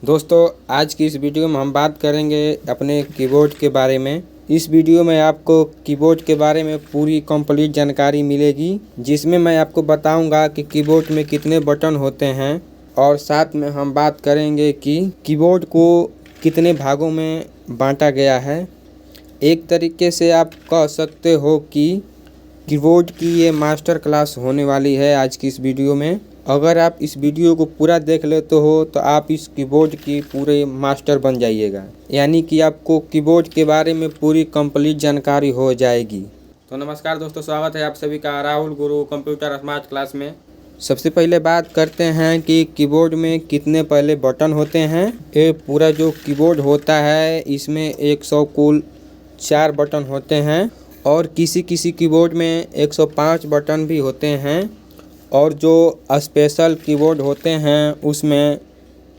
दोस्तों, आज की इस वीडियो में हम बात करेंगे अपने कीबोर्ड के बारे में। इस वीडियो में आपको कीबोर्ड के बारे में पूरी कंप्लीट जानकारी मिलेगी, जिसमें मैं आपको बताऊंगा कि कीबोर्ड में कितने बटन होते हैं और साथ में हम बात करेंगे कि कीबोर्ड को कितने भागों में बांटा गया है। एक तरीके से आप कह सकते हो कि कीबोर्ड की ये मास्टर क्लास होने वाली है आज की इस वीडियो में। अगर आप इस वीडियो को पूरा देख लेते हो तो आप इस कीबोर्ड की पूरे मास्टर बन जाइएगा, यानी कि आपको कीबोर्ड के बारे में पूरी कंप्लीट जानकारी हो जाएगी। तो नमस्कार दोस्तों, स्वागत है आप सभी का राहुल गुरु कंप्यूटर स्मार्ट क्लास में। सबसे पहले बात करते हैं कि कीबोर्ड में कितने पहले बटन होते हैं। ये पूरा जो कीबोर्ड होता है इसमें 100 कुल 4 बटन होते हैं और किसी किसी कीबोर्ड में 105 बटन भी होते हैं और जो स्पेशल कीबोर्ड होते हैं उसमें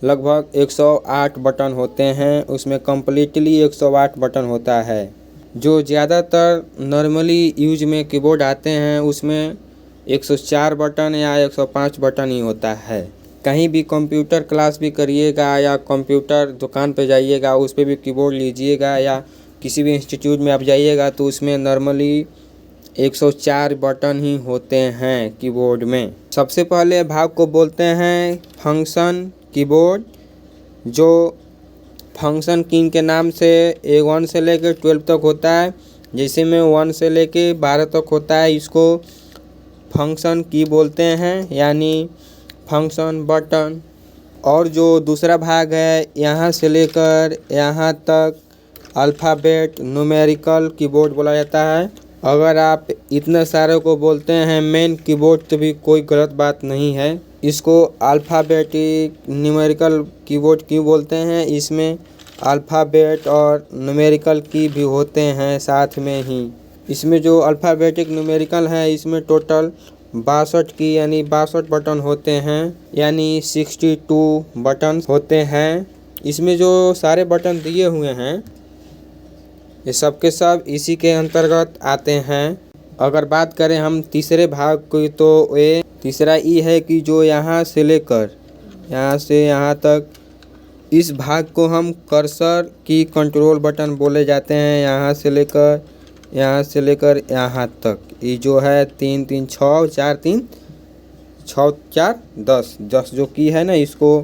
लगभग 108 बटन होते हैं। उसमें कम्प्लीटली 108 बटन होता है। जो ज़्यादातर नॉर्मली यूज में कीबोर्ड आते हैं उसमें 104 बटन या 105 बटन ही होता है। कहीं भी कंप्यूटर क्लास भी करिएगा या कंप्यूटर दुकान पे जाइएगा, उस पर भी कीबोर्ड लीजिएगा या किसी भी इंस्टीट्यूट में आप जाइएगा तो उसमें नॉर्मली 104 बटन ही होते हैं कीबोर्ड में। सबसे पहले भाग को बोलते हैं फंक्शन कीबोर्ड, जो फंक्शन की के नाम से 1 से लेकर 12 तक होता है। जैसे में 1 से लेकर 12 तक होता है, इसको फंक्शन की बोलते हैं, यानी फंक्शन बटन। और जो दूसरा भाग है यहाँ से लेकर यहाँ तक अल्फ़ाबेट न्यूमेरिकल कीबोर्ड बोला जाता है। अगर आप इतने सारे को बोलते हैं मेन कीबोर्ड तो भी कोई गलत बात नहीं है। इसको अल्फ़ाबेटिक न्यूमेरिकल कीबोर्ड क्यों बोलते हैं? इसमें अल्फ़ाबेट और न्यूमेरिकल की भी होते हैं साथ में ही। इसमें जो अल्फ़ाबेटिक न्यूमेरिकल है इसमें टोटल 62 की यानी 62 बटन होते हैं, यानी 62 बटन होते हैं। इसमें जो सारे बटन दिए हुए हैं ये सब के सब इसी के अंतर्गत आते हैं। अगर बात करें हम तीसरे भाग की तो ये तीसरा ये है कि जो यहाँ से लेकर यहाँ से यहाँ तक इस भाग को हम कर्सर की कंट्रोल बटन बोले जाते हैं। यहाँ से लेकर यहाँ तक ये जो है 3 3 6 4 3 6 4 10 जो की है ना, इसको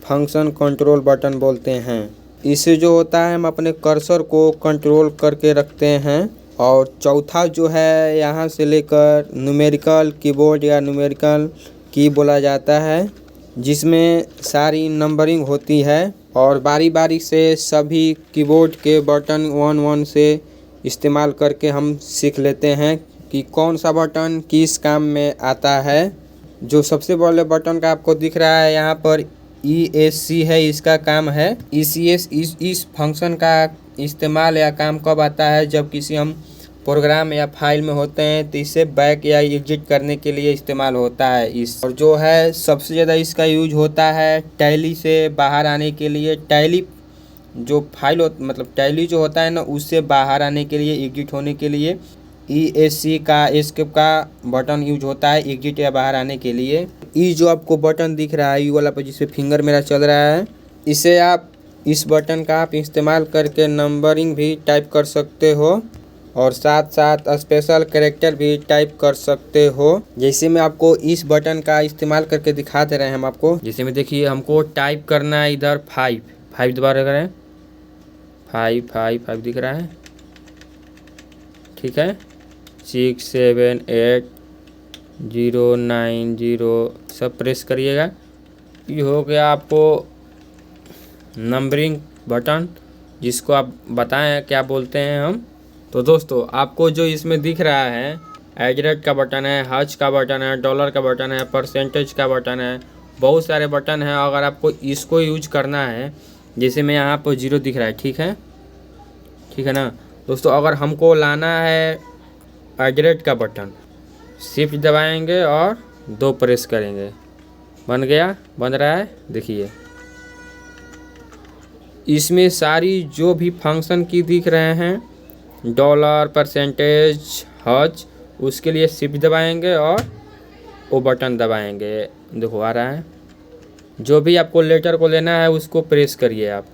फंक्शन कंट्रोल बटन बोलते हैं। इससे जो होता है हम अपने कर्सर को कंट्रोल करके रखते हैं। और चौथा जो है यहाँ से लेकर न्यूमेरिकल कीबोर्ड या न्यूमेरिकल की बोला जाता है, जिसमें सारी नंबरिंग होती है और बारी बारी से सभी कीबोर्ड के बटन 1 से इस्तेमाल करके हम सीख लेते हैं कि कौन सा बटन किस काम में आता है। जो सबसे बड़े बटन का आपको दिख रहा है यहाँ पर ESC है, इसका काम है। ECS इस फंक्शन का इस्तेमाल या काम कब आता है? जब किसी हम प्रोग्राम या फाइल में होते हैं तो इसे बैक या एग्जिट करने के लिए इस्तेमाल होता है इस। और जो है सबसे ज़्यादा इसका यूज होता है टैली से बाहर आने के लिए। टैली जो फाइल मतलब टैली जो होता है ना, उससे बाहर आने के लिए, एग्जिट होने के लिए ESC का एस्केप का बटन यूज होता है एग्जिट या बाहर आने के लिए। ये जो आपको बटन दिख रहा है यू वाला पर, जिसपे फिंगर मेरा चल रहा है, इसे आप इस बटन का आप इस्तेमाल करके नंबरिंग भी टाइप कर सकते हो और साथ साथ स्पेशल कैरेक्टर भी टाइप कर सकते हो। जैसे मैं आपको इस बटन का इस्तेमाल करके दिखा दे रहे हैं हम आपको। जैसे में देखिए हमको टाइप करना है इधर 5 दोबारा करें, 5 दिख रहा है, ठीक है। 6 7 8 0 9 0 सब प्रेस करिएगा। ये हो गया आपको नंबरिंग बटन, जिसको आप बताएं क्या बोलते हैं हम। तो दोस्तों, आपको जो इसमें दिख रहा है एजरेट का बटन है, हज का बटन है, डॉलर का बटन है, परसेंटेज का बटन है, बहुत सारे बटन हैं। अगर आपको इसको यूज करना है, जैसे मैं यहाँ पर 0 दिख रहा है, ठीक है ना दोस्तों। अगर हमको लाना है एजरेट का बटन, शिफ्ट दबाएंगे और 2 प्रेस करेंगे, बन गया, बन रहा है, देखिए। इसमें सारी जो भी फंक्शन की दिख रहे हैं, डॉलर, परसेंटेज, हज, उसके लिए शिफ्ट दबाएंगे और वो बटन दबाएंगे, देखो आ रहा है, जो भी आपको लेटर को लेना है उसको प्रेस करिए आप,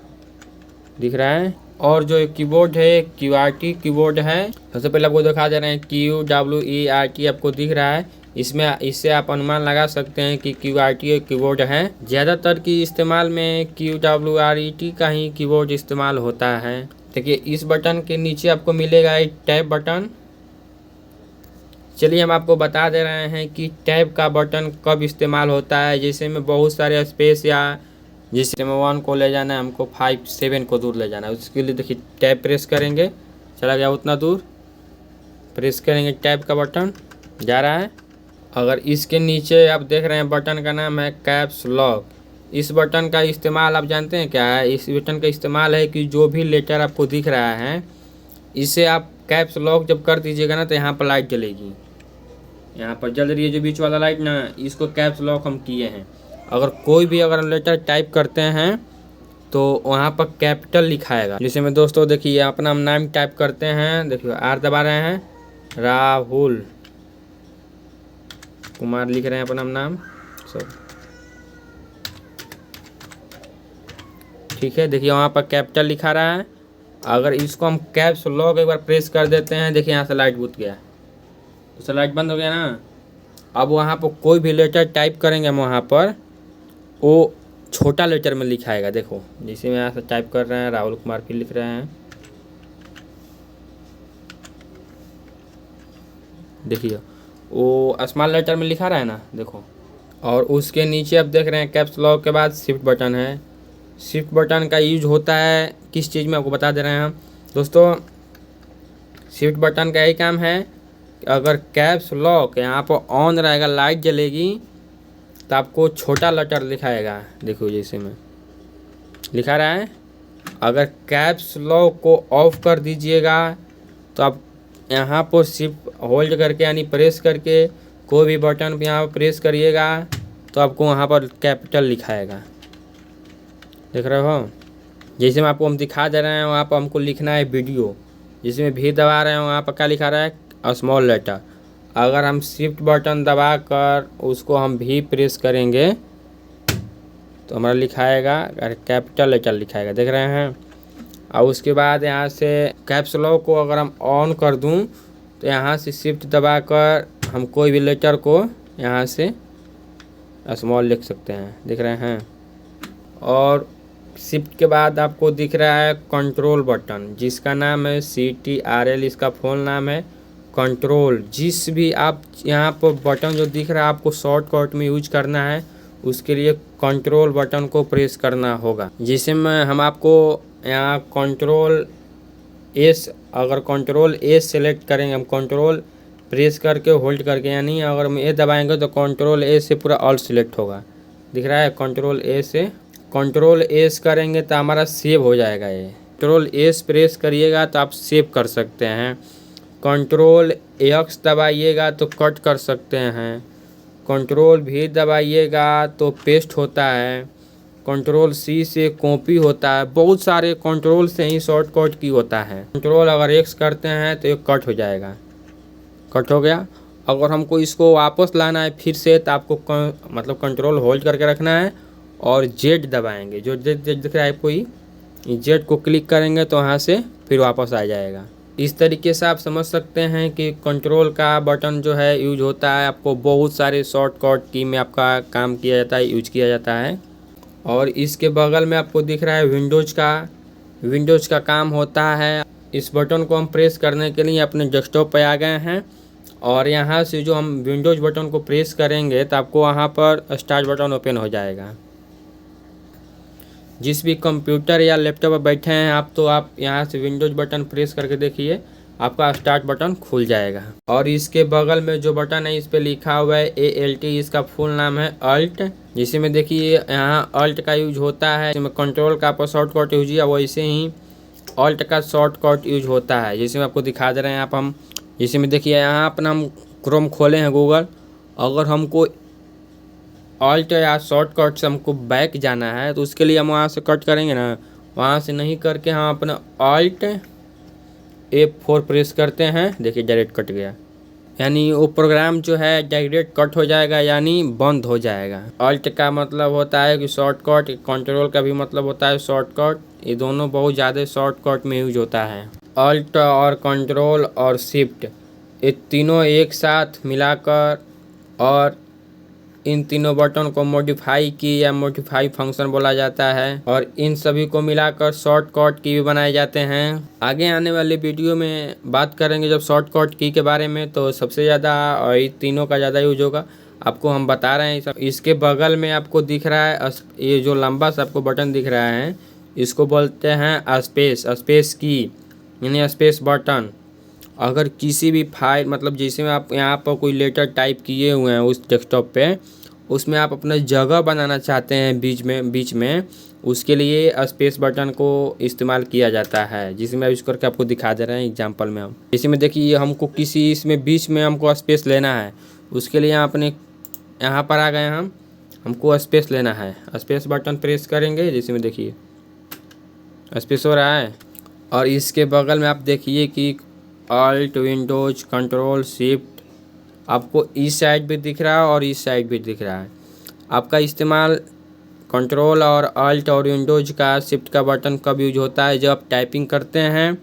दिख रहा है। और जो कीबोर्ड है QWERTY कीबोर्ड है, सबसे पहले आपको दिखा दे रहे हैं QWERTY आपको दिख रहा है। इसमें इससे आप अनुमान लगा सकते हैं कि QWERTY कीबोर्ड है। ज़्यादातर की इस्तेमाल में QWERTY का ही कीबोर्ड इस्तेमाल होता है। देखिए इस बटन के नीचे आपको मिलेगा एक टैब बटन। चलिए हम आपको बता दे रहे हैं कि टैब का बटन कब इस्तेमाल होता है। जैसे में बहुत सारे स्पेस या जैसे में 1 को ले जाना है, हमको 5 7 को दूर ले जाना है, उसके लिए देखिए टैब प्रेस करेंगे, चला गया उतना दूर, प्रेस करेंगे टैब का बटन, जा रहा है। अगर इसके नीचे आप देख रहे हैं बटन का नाम है कैप्स लॉक। इस बटन का इस्तेमाल आप जानते हैं क्या है? इस बटन का इस्तेमाल है कि जो भी लेटर आपको दिख रहा है इसे आप कैप्स लॉक जब कर दीजिएगा ना तो यहाँ पर लाइट जलेगी, यहाँ पर जल रही है जो बीच वाला लाइट ना, इसको कैप्स लॉक हम किए हैं। अगर कोई भी अगर लेटर टाइप करते हैं तो वहाँ पर कैपिटल लिखाएगा। जैसे में दोस्तों देखिए अपना नाम टाइप करते हैं, देखिए R दबा रहे हैं, राहुल कुमार लिख रहे हैं अपना नाम सब, ठीक है। देखिए वहाँ पर कैपिटल लिखा रहा है। अगर इसको हम कैप्स लॉक एक बार प्रेस कर देते हैं, देखिए यहाँ से लाइट बुझ गया, उससे लाइट बंद हो गया ना। अब वहाँ पर कोई भी लेटर टाइप करेंगे हम, वहाँ पर वो छोटा लेटर में लिखाएगा। देखो जैसे में यहाँ से टाइप कर रहे हैं राहुल कुमार, फिर लिख रहे हैं, देखिए वो स्मॉल लेटर में लिखा रहा है ना, देखो। और उसके नीचे आप देख रहे हैं कैप्स लॉक के बाद शिफ्ट बटन है। शिफ्ट बटन का यूज होता है किस चीज़ में आपको बता दे रहे हैं हम दोस्तों। शिफ्ट बटन का यही काम है कि अगर कैप्स लॉक यहाँ पर ऑन रहेगा, लाइट जलेगी, तो आपको छोटा लेटर लिखाएगा। देखो जैसे में लिखा रहा है। अगर कैप्स लॉक को ऑफ कर दीजिएगा तो आप यहाँ पर शिफ्ट होल्ड करके यानी प्रेस करके कोई भी बटन यहाँ पर प्रेस करिएगा तो आपको वहाँ पर कैपिटल लिखाएगा, देख रहे हो। जैसे में आपको हम दिखा दे रहे हैं वहाँ पर हमको लिखना है वीडियो, जिसमें भी दबा रहे हैं वहाँ पर क्या लिखा रहा है स्मॉल लेटर। अगर हम शिफ्ट बटन दबा कर उसको हम भी प्रेस करेंगे तो हमारा लिखाएगा कैपिटल लेटर लिखाएगा, देख रहे हैं। और उसके बाद यहाँ से कैप्स लॉक को अगर हम ऑन कर दूँ तो यहाँ से शिफ्ट दबा कर हम कोई भी लेटर को यहाँ से स्मॉल लिख सकते हैं, देख रहे हैं। और शिफ्ट के बाद आपको दिख रहा है कंट्रोल बटन, जिसका नाम है CTRL, इसका फुल नाम है कंट्रोल। जिस भी आप यहाँ पर बटन जो दिख रहा है आपको शॉर्टकट में यूज करना है, उसके लिए कंट्रोल बटन को प्रेस करना होगा। जिसे में हम आपको यहाँ कंट्रोल S, अगर कंट्रोल S सेलेक्ट करेंगे हम, कंट्रोल प्रेस करके होल्ड करके, यानी अगर हम ये दबाएंगे तो कंट्रोल A से पूरा ऑल सिलेक्ट होगा, दिख रहा है। कंट्रोल A से कंट्रोल S करेंगे तो हमारा सेव हो जाएगा। ये कंट्रोल S प्रेस करिएगा तो आप सेव कर सकते हैं। कंट्रोल X दबाइएगा तो कट कर सकते हैं। कंट्रोल V दबाइएगा तो पेस्ट होता है। कंट्रोल C से कॉपी होता है। बहुत सारे कंट्रोल से ही शॉर्टकट की होता है। कंट्रोल अगर X करते हैं तो ये कट हो जाएगा, कट हो गया। अगर हमको इसको वापस लाना है फिर से तो आपको मतलब कंट्रोल होल्ड करके रखना है और Z दबाएंगे, जो Z दिख रहा है कोई, Z को क्लिक करेंगे तो वहाँ से फिर वापस आ जाएगा। इस तरीके से आप समझ सकते हैं कि कंट्रोल का बटन जो है यूज होता है। आपको बहुत सारे शॉर्टकट की में आपका काम किया जाता है, यूज किया जाता है। और इसके बगल में आपको दिख रहा है विंडोज़ का काम होता है। इस बटन को हम प्रेस करने के लिए अपने डेस्कटॉप पे आ गए हैं और यहाँ से जो हम विंडोज़ बटन को प्रेस करेंगे तो आपको वहाँ पर स्टार्ट बटन ओपन हो जाएगा। जिस भी कंप्यूटर या लैपटॉप पर बैठे हैं आप, तो आप यहाँ से विंडोज़ बटन प्रेस करके देखिए, आपका स्टार्ट बटन खुल जाएगा। और इसके बगल में जो बटन है इस पर लिखा हुआ है ALT, इसका फुल नाम है अल्ट। जिसे में देखिए यहाँ अल्ट का यूज होता है, जिसमें कंट्रोल का आपका शॉर्टकट यूज है, वैसे ही अल्ट का शॉर्टकट यूज होता है। जैसे में आपको दिखा दे रहे हैं हम, जैसे में देखिए यहाँ अपना हम क्रोम खोले हैं गूगल, अगर हमको अल्ट या शॉर्टकट से हमको बैक जाना है तो उसके लिए हम वहाँ से कट करेंगे ना, वहाँ से नहीं करके हम अपना अल्ट F4 प्रेस करते हैं, देखिए डायरेक्ट कट गया। यानी वो प्रोग्राम जो है डायरेक्ट कट हो जाएगा यानी बंद हो जाएगा। अल्ट का मतलब होता है कि शॉर्टकट, कंट्रोल का भी मतलब होता है शॉर्टकट। ये दोनों बहुत ज़्यादा शॉर्टकट में यूज होता है। अल्ट और कंट्रोल और शिफ्ट, ये तीनों एक साथ मिलाकर और इन तीनों बटन को मॉडिफाई की या मॉडिफाई फंक्शन बोला जाता है और इन सभी को मिलाकर शॉर्टकट की भी बनाए जाते हैं। आगे आने वाले वीडियो में बात करेंगे जब शॉर्टकट की के बारे में, तो सबसे ज़्यादा और इन तीनों का ज़्यादा यूज होगा, आपको हम बता रहे हैं। इसके बगल में आपको दिख रहा है ये जो लंबा सा आपको बटन दिख रहा है, इसको बोलते हैं स्पेस की यानी स्पेस बटन। अगर किसी भी फाइल मतलब जैसे में आप यहाँ पर कोई लेटर टाइप किए हुए हैं उस डेस्कटॉप पे, उसमें आप अपना जगह बनाना चाहते हैं बीच में उसके लिए स्पेस बटन को इस्तेमाल किया जाता है, जिसमें यूज करके आपको दिखा दे रहे हैं एग्जांपल में। हम इसी में देखिए हमको किसी इसमें बीच में हमको स्पेस लेना है, उसके लिए यहाँ पर आ गए हमको स्पेस लेना है। स्पेस बटन प्रेस करेंगे, जिसमें में देखिए स्पेस हो रहा है। और इसके बगल में आप देखिए कि अल्ट, विंडोज, कंट्रोल, शिफ्ट आपको इस साइड भी दिख रहा है और इस साइड भी दिख रहा है। आपका इस्तेमाल कंट्रोल और अल्ट और विंडोज का, शिफ्ट का बटन कब यूज होता है? जब आप टाइपिंग करते हैं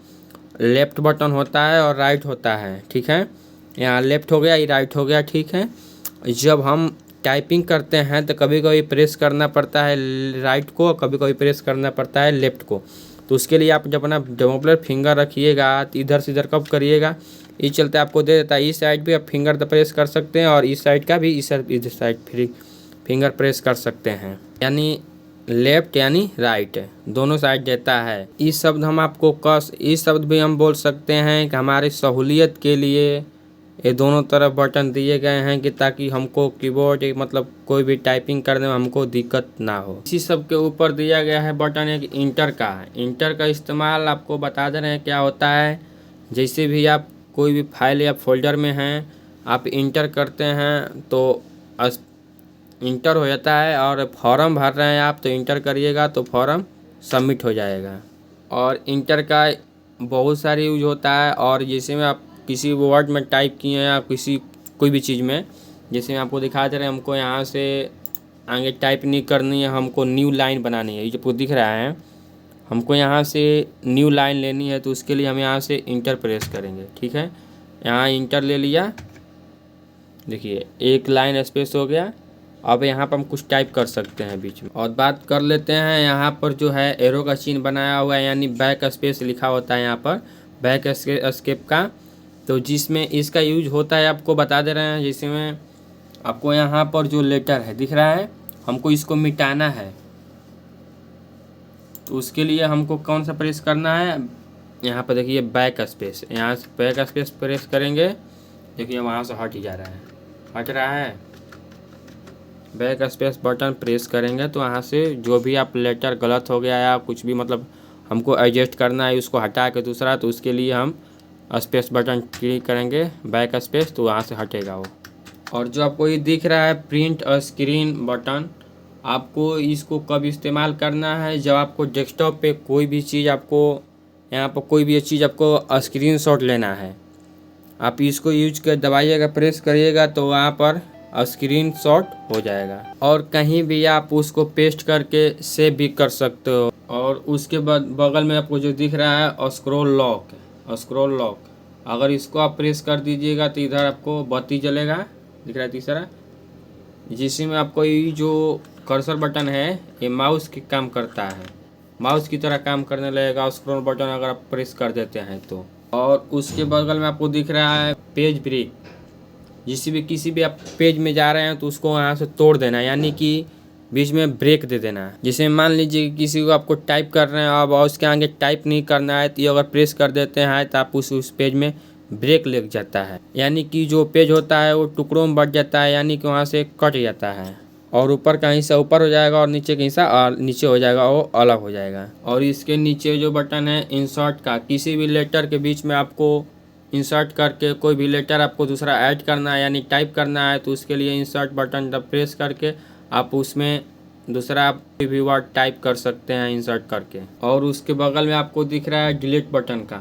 लेफ़्ट बटन होता है और राइट होता है, ठीक है। यहाँ लेफ़्ट हो गया, ये राइट हो गया, ठीक है। जब हम टाइपिंग करते हैं तो कभी कभी प्रेस करना पड़ता है राइट को, कभी कभी प्रेस करना पड़ता है लेफ़्ट को। तो उसके लिए आप जब अपना डेमोप्लेट फिंगर रखिएगा तो इधर से इधर कब करिएगा, इस चलते आपको दे देता है। इस साइड भी आप फिंगर प्रेस कर सकते हैं और इस साइड का भी इस साइड फिंगर प्रेस कर सकते हैं, यानी लेफ्ट यानी राइट, दोनों साइड देता है। इस शब्द हम आपको इस शब्द भी हम बोल सकते हैं कि हमारी सहूलियत के लिए ये दोनों तरफ बटन दिए गए हैं कि ताकि हमको कीबोर्ड मतलब कोई भी टाइपिंग करने में हमको दिक्कत ना हो। इसी सब के ऊपर दिया गया है बटन एक इंटर का इस्तेमाल आपको बता दे रहे हैं क्या होता है। जैसे भी आप कोई भी फाइल या फोल्डर में हैं, आप इंटर करते हैं तो इंटर हो जाता है। और फॉर्म भर रहे हैं आप तो इंटर करिएगा तो फॉर्म सबमिट हो जाएगा। और इंटर का बहुत सारी यूज होता है। और जैसे में आप किसी वर्ड में टाइप किए हैं या कोई भी चीज़ में, जैसे मैं आपको दिखा दे रहे हैं, हमको यहाँ से आगे टाइप नहीं करनी है, हमको न्यू लाइन बनानी है। ये जो दिख रहा है हमको यहाँ से न्यू लाइन लेनी है, तो उसके लिए हम यहाँ से इंटर प्रेस करेंगे, ठीक है। यहाँ इंटर ले लिया, देखिए एक लाइन स्पेस हो गया। अब यहाँ पर हम कुछ टाइप कर सकते हैं बीच में। और बात कर लेते हैं यहाँ पर जो है एरो का चिन्ह बनाया हुआ है, यानी बैक स्पेस लिखा होता है यहाँ पर बैक एस्केप का। तो जिसमें इसका यूज होता है आपको बता दे रहे हैं। जिसमें आपको यहाँ पर जो लेटर है दिख रहा है, हमको इसको मिटाना है, तो उसके लिए हमको कौन सा प्रेस करना है, यहाँ पर देखिए बैक स्पेस, यहाँ से बैक स्पेस प्रेस करेंगे, देखिए वहाँ से हट रहा है। बैक स्पेस बटन प्रेस करेंगे तो वहाँ से जो भी आप लेटर गलत हो गया या कुछ भी मतलब हमको एडजस्ट करना है उसको हटा के दूसरा, तो उसके लिए हम स्पेस बटन क्लिक करेंगे बैक स्पेस, तो वहाँ से हटेगा वो। और जो आपको ये दिख रहा है प्रिंट स्क्रीन बटन, आपको इसको कब इस्तेमाल करना है? जब आपको डेस्कटॉप पे कोई भी चीज़ आपको यहाँ पर कोई भी चीज़ आपको स्क्रीनशॉट लेना है, आप इसको यूज कर दबाइएगा, प्रेस करिएगा तो वहाँ पर स्क्रीनशॉट हो जाएगा। और कहीं भी आप उसको पेस्ट करके सेव भी कर सकते हो। और उसके बाद बगल में आपको जो दिख रहा है स्क्रॉल लॉक, अगर इसको आप प्रेस कर दीजिएगा तो इधर आपको बत्ती जलेगा, दिख रहा है तीसरा, जिसमें आपको ये जो कर्सर बटन है ये माउस की काम करता है, माउस की तरह काम करने लगेगा स्क्रॉल बटन अगर आप प्रेस कर देते हैं तो। और उसके बगल में आपको दिख रहा है पेज ब्रेक, किसी भी आप पेज में जा रहे हैं तो उसको यहाँ से तोड़ देना, यानी कि बीच में ब्रेक दे देना। जैसे मान लीजिए किसी को आपको टाइप कर रहे हैं अब उसके आगे टाइप नहीं करना है, तो ये अगर प्रेस कर देते हैं तो आप उस पेज में ब्रेक लग जाता है, यानी कि जो पेज होता है वो टुकड़ों में बट जाता है, यानी कि वहाँ से कट जाता है। और ऊपर का हिस्सा ऊपर हो जाएगा और नीचे का हिस्सा नीचे हो जाएगा, वो अलग हो जाएगा। और इसके नीचे जो बटन है इंसर्ट का, किसी भी लेटर के बीच में आपको इंसर्ट करके कोई भी लेटर आपको दूसरा ऐड करना है यानी टाइप करना है, तो उसके लिए इंसर्ट बटन जब प्रेस करके आप उसमें दूसरा आप भी वर्ड टाइप कर सकते हैं इंसर्ट करके। और उसके बगल में आपको दिख रहा है डिलीट बटन का,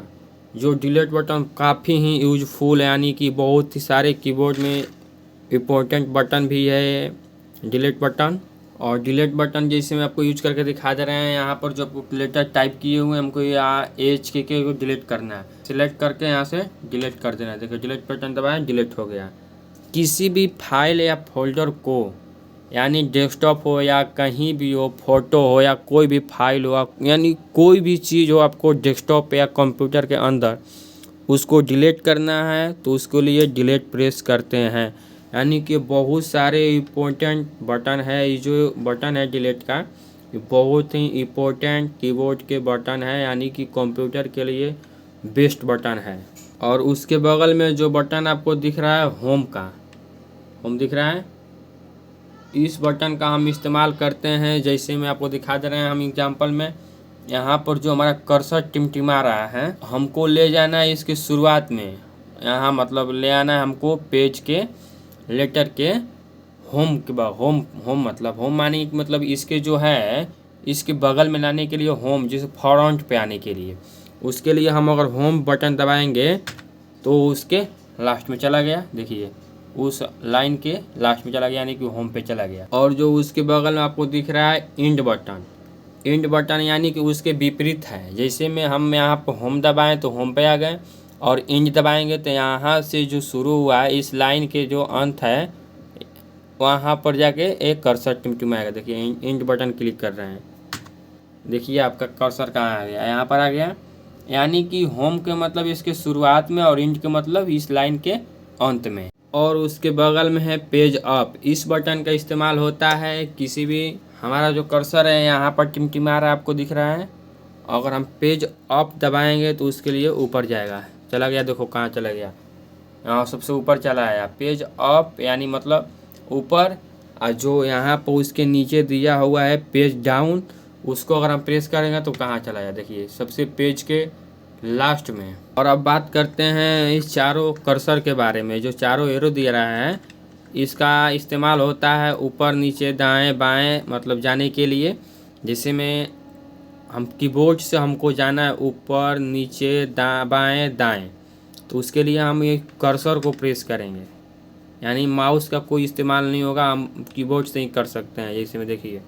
जो डिलीट बटन काफ़ी ही यूजफुल है, यानी कि बहुत ही सारे कीबोर्ड में इम्पोर्टेंट बटन भी है डिलीट बटन। और डिलीट बटन जैसे मैं आपको यूज करके दिखा दे रहे हैं, यहाँ पर जो आपको लेटर टाइप किए हुए हैं हमको यहाँ एच के को डिलीट करना है, सिलेक्ट करके यहाँ से डिलीट कर देना है। देखो डिलीट बटन दबाएं, डिलीट हो गया। किसी भी फाइल या फोल्डर को, यानी डेस्कटॉप हो या कहीं भी हो, फोटो हो या कोई भी फाइल हो, यानी कोई भी चीज़ हो आपको डेस्कटॉप या कंप्यूटर के अंदर उसको डिलीट करना है तो उसके लिए डिलीट प्रेस करते हैं। यानी कि बहुत सारे इम्पोर्टेंट बटन है, ये जो बटन है डिलीट का बहुत ही इम्पोर्टेंट कीबोर्ड के बटन है, यानी कि कंप्यूटर के लिए बेस्ट बटन है। और उसके बगल में जो बटन आपको दिख रहा है होम का, होम दिख रहा है, इस बटन का हम इस्तेमाल करते हैं। जैसे मैं आपको दिखा दे रहे हैं हम एग्जांपल में, यहाँ पर जो हमारा कर्सर टिमटिमा रहा है हमको ले जाना है इसके शुरुआत में, यहाँ मतलब ले आना है हमको पेज के लेटर के होम के बाद, होम मतलब होम मानी मतलब इसके जो है इसके बगल में लाने के लिए होम, जैसे फ्रंट पे आने के लिए, उसके लिए हम अगर होम बटन दबाएंगे तो उसके लास्ट में चला गया, देखिए उस लाइन के लास्ट में चला गया, यानी कि होम पे चला गया। और जो उसके बगल में आपको दिख रहा है इंड बटन, इंड बटन यानी कि उसके विपरीत है। जैसे में हम यहाँ पर होम दबाएं तो होम पे आ गए, और इंड दबाएंगे तो यहाँ से जो शुरू हुआ है इस लाइन के जो अंत है वहाँ पर जाके एक कर्सर टिमटिमाएगा। देखिए इंड बटन क्लिक कर रहे हैं, देखिए आपका कर्सर कहाँ आ गया, यहाँ पर आ गया। यानी कि होम के मतलब इसके शुरुआत में और इंड के मतलब इस लाइन के अंत में। और उसके बगल में है पेज अप, इस बटन का इस्तेमाल होता है किसी भी, हमारा जो कर्सर है यहाँ पर टिमटिमा रहा है आपको दिख रहा है, अगर हम पेज अप दबाएंगे तो उसके लिए ऊपर जाएगा, चला गया, देखो कहाँ चला गया, यहाँ सबसे ऊपर चला आया। पेज अप यानी मतलब ऊपर, और जो यहाँ पर उसके नीचे दिया हुआ है पेज डाउन, उसको अगर हम प्रेस करेंगे तो कहाँ चला जाए, देखिए सबसे पेज के लास्ट में। और अब बात करते हैं इस चारों कर्सर के बारे में, जो चारों एरो दिया रहा है इसका इस्तेमाल होता है ऊपर नीचे दाएं बाएं मतलब जाने के लिए। जैसे में हम कीबोर्ड से हमको जाना है ऊपर नीचे बाएं दाएं, तो उसके लिए हम ये कर्सर को प्रेस करेंगे, यानी माउस का कोई इस्तेमाल नहीं होगा, हम कीबोर्ड से ही कर सकते हैं। जैसे में देखिए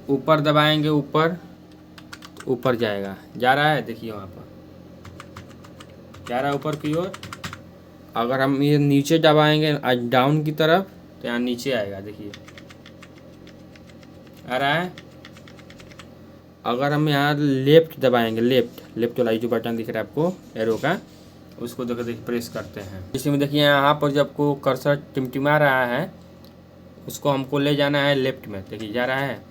ऊपर दबाएंगे ऊपर, ऊपर जाएगा, जा रहा है, देखिए वहाँ पर जा रहा है ऊपर की ओर। अगर हम ये नीचे दबाएंगे डाउन की तरफ तो यहाँ नीचे आएगा, देखिए आ रहा है। अगर हम यहाँ लेफ्ट दबाएंगे, लेफ्ट वाला जो बटन दिख रहा है आपको एरो का, उसको देखो प्रेस करते हैं। इसमें देखिए यहाँ पर जब आपको कर्सर टिमटिमा रहा है उसको हमको ले जाना है लेफ्ट में, देखिए जा रहा है,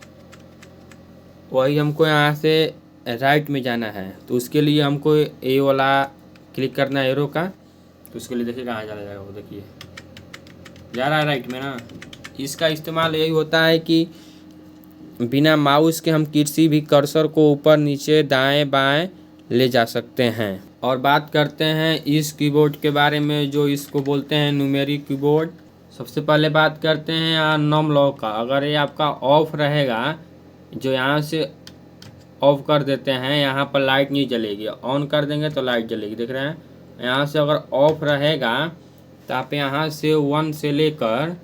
वही हमको यहाँ से राइट में जाना है, तो उसके लिए हमको ए वाला क्लिक करना है एरो का, तो उसके लिए देखिए कहाँ चला जाएगा, वो देखिए जा रहा है राइट में ना। इसका इस्तेमाल यही होता है कि बिना माउस के हम किसी भी कर्सर को ऊपर नीचे दाएं बाएं ले जा सकते हैं। और बात करते हैं इस कीबोर्ड के बारे में, जो इसको बोलते हैं न्यूमेरिक कीबोर्ड। सबसे पहले बात करते हैं यहाँ नम लॉक का। अगर ये आपका ऑफ रहेगा, जो यहाँ से ऑफ कर देते हैं, यहाँ पर लाइट नहीं जलेगी, ऑन कर देंगे तो लाइट जलेगी, देख रहे हैं। यहाँ से अगर ऑफ रहेगा तो आप यहाँ से 1 से लेकर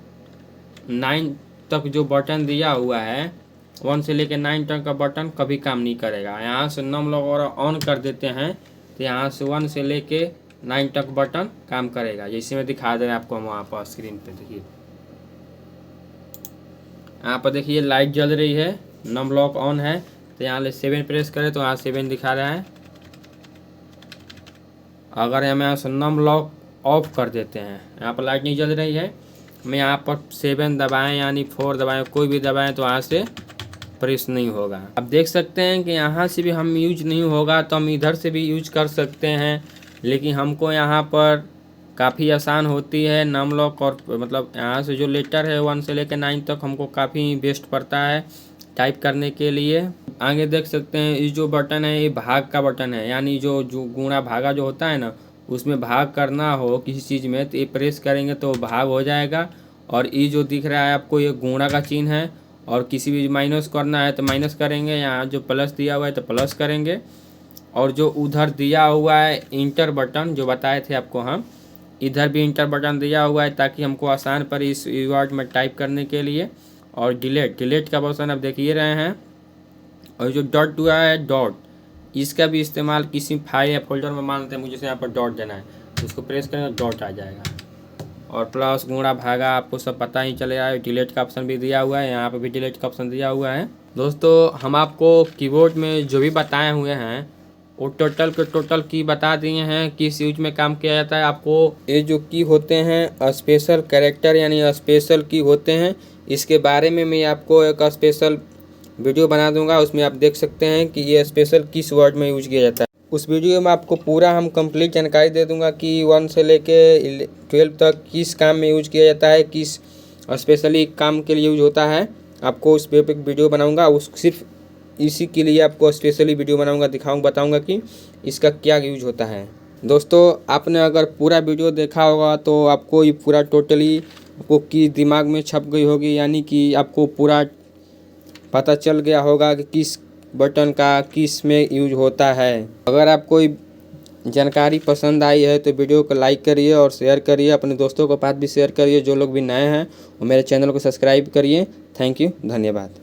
9 तक जो बटन दिया हुआ है, 1 से लेकर 9 तक का बटन कभी काम नहीं करेगा। यहाँ से नम लॉक अगर ऑन कर देते हैं तो यहाँ से 1 से लेके 9 तक बटन काम करेगा। जैसे मैं दिखा दे रहे हैं आपको हम वहाँ पर स्क्रीन पे, देखिए यहाँ पर देखिए लाइट जल रही है, नम लॉक ऑन है, तो यहाँ ले 7 प्रेस करें तो यहाँ 7 दिखा रहा है। अगर हम यहाँ से नम लॉक ऑफ कर देते हैं, यहाँ पर लाइट नहीं जल रही है, मैं यहाँ पर 7 दबाएं यानी 4 दबाएं, कोई भी दबाएं तो यहाँ से प्रेस नहीं होगा। अब देख सकते हैं कि यहाँ से भी हम यूज नहीं होगा तो हम इधर से भी यूज कर सकते हैं, लेकिन हमको यहाँ पर काफ़ी आसान होती है नम लॉक, और मतलब यहाँ से जो लेटर है 1 से लेकर 9 तक हमको काफ़ी बेस्ट पड़ता है टाइप करने के लिए। आगे देख सकते हैं ये जो बटन है ये भाग का बटन है, यानी जो गुणा भागा जो होता है ना, उसमें भाग करना हो किसी चीज़ में तो ये प्रेस करेंगे तो भाग हो जाएगा। और ये जो दिख रहा है आपको ये गुणा का चिन्ह है, और किसी भी माइनस करना है तो माइनस करेंगे, यहाँ जो प्लस दिया हुआ है तो प्लस करेंगे। और जो उधर दिया हुआ है इंटर बटन जो बताए थे आपको हम, इधर भी इंटर बटन दिया हुआ है ताकि हमको आसान पड़े इस कीवर्ड में टाइप करने के लिए। और डिलीट का ऑप्शन आप देख ही रहे हैं। और जो डॉट हुआ है डॉट, इसका भी इस्तेमाल किसी फाइल या फोल्डर में मान लेते हैं मुझे यहाँ पर डॉट देना है, उसको प्रेस करेंगे डॉट आ जाएगा। और प्लस गुणा भागा आपको सब पता ही चलेगा। डिलीट का ऑप्शन भी दिया हुआ है, यहाँ पे भी डिलीट का ऑप्शन दिया हुआ है। दोस्तों हम आपको कीबोर्ड में जो भी बताए हुए हैं वो टोटल की बता दिए हैं किस यूज में काम किया जाता है। आपको ये जो की होते हैं स्पेशल कैरेक्टर यानी स्पेशल की होते हैं, इसके बारे में मैं आपको एक स्पेशल वीडियो बना दूंगा, उसमें आप देख सकते हैं कि ये स्पेशल किस वर्ड में यूज किया जाता है। उस वीडियो में आपको पूरा हम कंप्लीट जानकारी दे दूंगा कि 1 से लेके 12 तक किस काम में यूज किया जाता है, किस स्पेशली काम के लिए यूज होता है। आपको उस पर एक वीडियो बनाऊंगा, उस सिर्फ इसी के लिए आपको स्पेशली वीडियो बनाऊंगा, बताऊंगा कि इसका क्या यूज होता है। दोस्तों आपने अगर पूरा वीडियो देखा होगा तो आपको ये पूरा टोटली आपको की दिमाग में छप गई होगी, यानी कि आपको पूरा पता चल गया होगा कि किस बटन का किस में यूज होता है। अगर आपको जानकारी पसंद आई है तो वीडियो को लाइक करिए और शेयर करिए, अपने दोस्तों के पास भी शेयर करिए। जो लोग भी नए हैं वो मेरे चैनल को सब्सक्राइब करिए। थैंक यू, धन्यवाद।